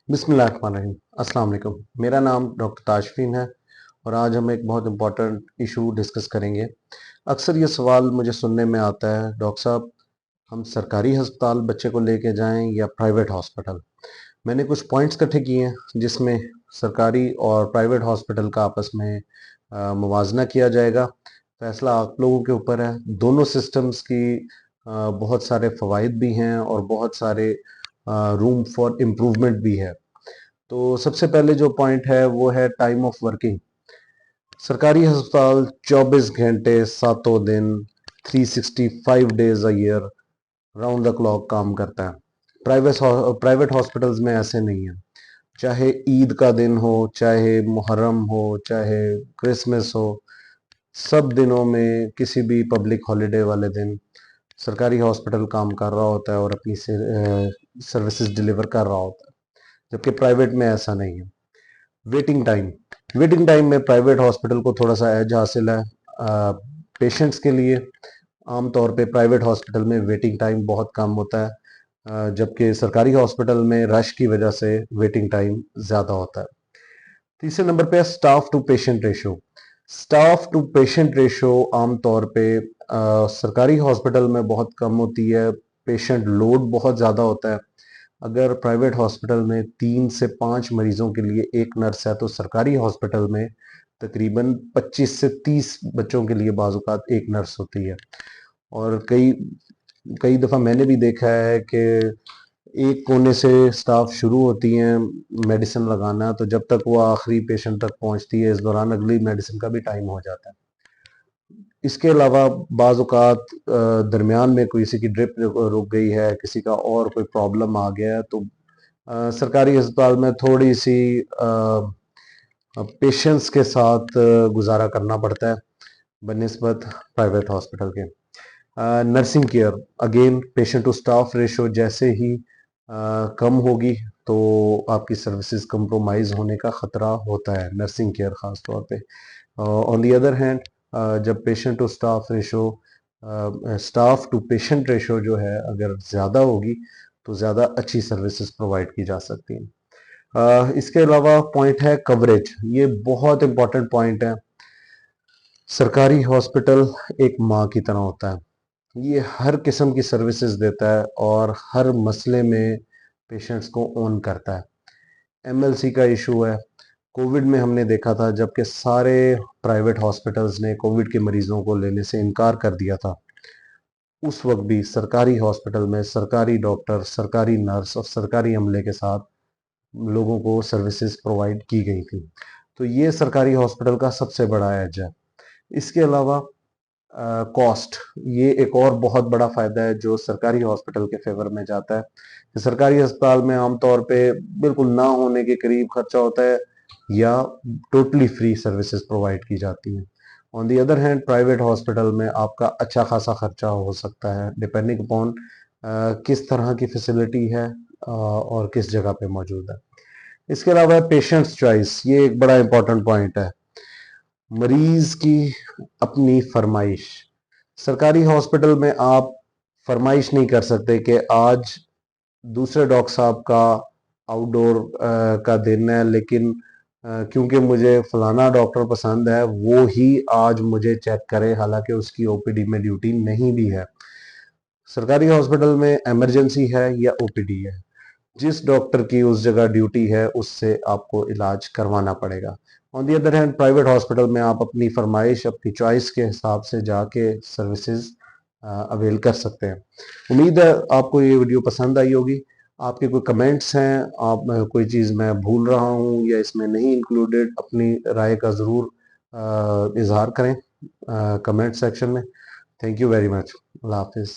बिस्मिल्लाहिर्रहमानिर्रहीम। अस्सलाम वालेकुम। मेरा नाम डॉक्टर ताजफीन है और आज हम एक बहुत इम्पोर्टेंट इशू डिस्कस करेंगे। अक्सर ये सवाल मुझे सुनने में आता है, डॉक्टर साहब हम सरकारी अस्पताल बच्चे को लेके जाएं या प्राइवेट हॉस्पिटल। मैंने कुछ पॉइंट्स इकट्ठे किए हैं जिसमें सरकारी और प्राइवेट हॉस्पिटल का आपस में मुवाजना किया जाएगा। फैसला आप लोगों के ऊपर है। दोनों सिस्टम्स की बहुत सारे फ़वाइद भी हैं और बहुत सारे रूम फॉर इम्प्रूवमेंट भी है। तो सबसे पहले जो पॉइंट है वो है टाइम ऑफ वर्किंग। सरकारी अस्पताल 24 घंटे सातों दिन 365 days a year round the clock काम करता है। प्राइवेट हॉस्पिटल्स में ऐसे नहीं है। चाहे ईद का दिन हो, चाहे मुहर्रम हो, चाहे क्रिसमस हो, सब दिनों में किसी भी पब्लिक हॉलिडे वाले दिन सरकारी हॉस्पिटल काम कर रहा होता है और अपनी सर्विसेज डिलीवर कर रहा होता है, जबकि प्राइवेट में ऐसा नहीं है। वेटिंग टाइम में प्राइवेट हॉस्पिटल को थोड़ा सा एज हासिल है पेशेंट्स के लिए। आमतौर पे प्राइवेट हॉस्पिटल में वेटिंग टाइम बहुत कम होता है, जबकि सरकारी हॉस्पिटल में रश की वजह से वेटिंग टाइम ज़्यादा होता है। तीसरे नंबर पे है staff to patient ratio. Staff to patient ratio आमतौर पे सरकारी हॉस्पिटल में बहुत कम होती है। पेशेंट लोड बहुत ज़्यादा होता है। अगर प्राइवेट हॉस्पिटल में 3 से 5 मरीजों के लिए एक नर्स है, तो सरकारी हॉस्पिटल में तकरीबन 25 से 30 बच्चों के लिए बाज़-औक़ात एक नर्स होती है। और कई कई दफ़ा मैंने भी देखा है कि एक कोने से स्टाफ शुरू होती हैं मेडिसिन लगाना, तो जब तक वो आखिरी पेशेंट तक पहुंचती है, इस दौरान अगली मेडिसिन का भी टाइम हो जाता है। इसके अलावा बाज़ औक़ात दरमियान में किसी की ड्रिप रुक गई है, किसी का और कोई प्रॉब्लम आ गया है, तो सरकारी अस्पताल में थोड़ी सी पेशेंस के साथ गुजारा करना पड़ता है बनिस्बत प्राइवेट हॉस्पिटल के। Nursing care, again patient to staff ratio जैसे ही कम होगी तो आपकी सर्विसेज कंप्रोमाइज होने का खतरा होता है, नर्सिंग केयर खास तौर पे। ऑन दी अदर हैंड जब patient to staff ratio staff to patient ratio जो है अगर ज़्यादा होगी तो ज़्यादा अच्छी सर्विसेज प्रोवाइड की जा सकती हैं। इसके अलावा पॉइंट है कवरेज। ये बहुत इंपॉर्टेंट पॉइंट है। सरकारी हॉस्पिटल एक माँ की तरह होता है। ये हर किस्म की सर्विसेज देता है और हर मसले में पेशेंट्स को ऑन करता है। एमएलसी का इशू है। कोविड में हमने देखा था, जबकि सारे प्राइवेट हॉस्पिटल्स ने कोविड के मरीजों को लेने से इनकार कर दिया था, उस वक्त भी सरकारी हॉस्पिटल में सरकारी डॉक्टर, सरकारी नर्स और सरकारी अमले के साथ लोगों को सर्विसेज प्रोवाइड की गई थी। तो ये सरकारी हॉस्पिटल का सबसे बड़ा एज है। इसके अलावा कॉस्ट, ये एक और बहुत बड़ा फायदा है जो सरकारी हॉस्पिटल के फेवर में जाता है कि सरकारी अस्पताल में आमतौर पे बिल्कुल ना होने के करीब खर्चा होता है या टोटली फ्री सर्विसेज प्रोवाइड की जाती हैं। On the other hand private hospital में आपका अच्छा खासा खर्चा हो सकता है, डिपेंडिंग अपॉन किस तरह की फैसिलिटी है और किस जगह पे मौजूद है। इसके अलावा पेशेंट्स चॉइस, ये एक बड़ा इंपॉर्टेंट पॉइंट है। मरीज की अपनी फरमाइश। सरकारी हॉस्पिटल में आप फरमाइश नहीं कर सकते कि आज दूसरे डॉक्टर साहब का आउटडोर का दिन है, लेकिन क्योंकि मुझे फलाना डॉक्टर पसंद है वो ही आज मुझे चेक करे, हालांकि उसकी ओपीडी में ड्यूटी नहीं भी है। सरकारी हॉस्पिटल में इमरजेंसी है या ओपीडी है, जिस डॉक्टर की उस जगह ड्यूटी है उससे आपको इलाज करवाना पड़ेगा। On the other hand private hospital में आप अपनी फरमाइश, अपनी चॉइस के हिसाब से जाके सर्विसेज अवेल कर सकते हैं। उम्मीद है आपको ये वीडियो पसंद आई होगी। आपके कोई कमेंट्स हैं, आप कोई चीज़ मैं भूल रहा हूँ या इसमें नहीं इंक्लूडेड, अपनी राय का ज़रूर इजहार करें कमेंट सेक्शन में। Thank you very much. Allah हाफिज़।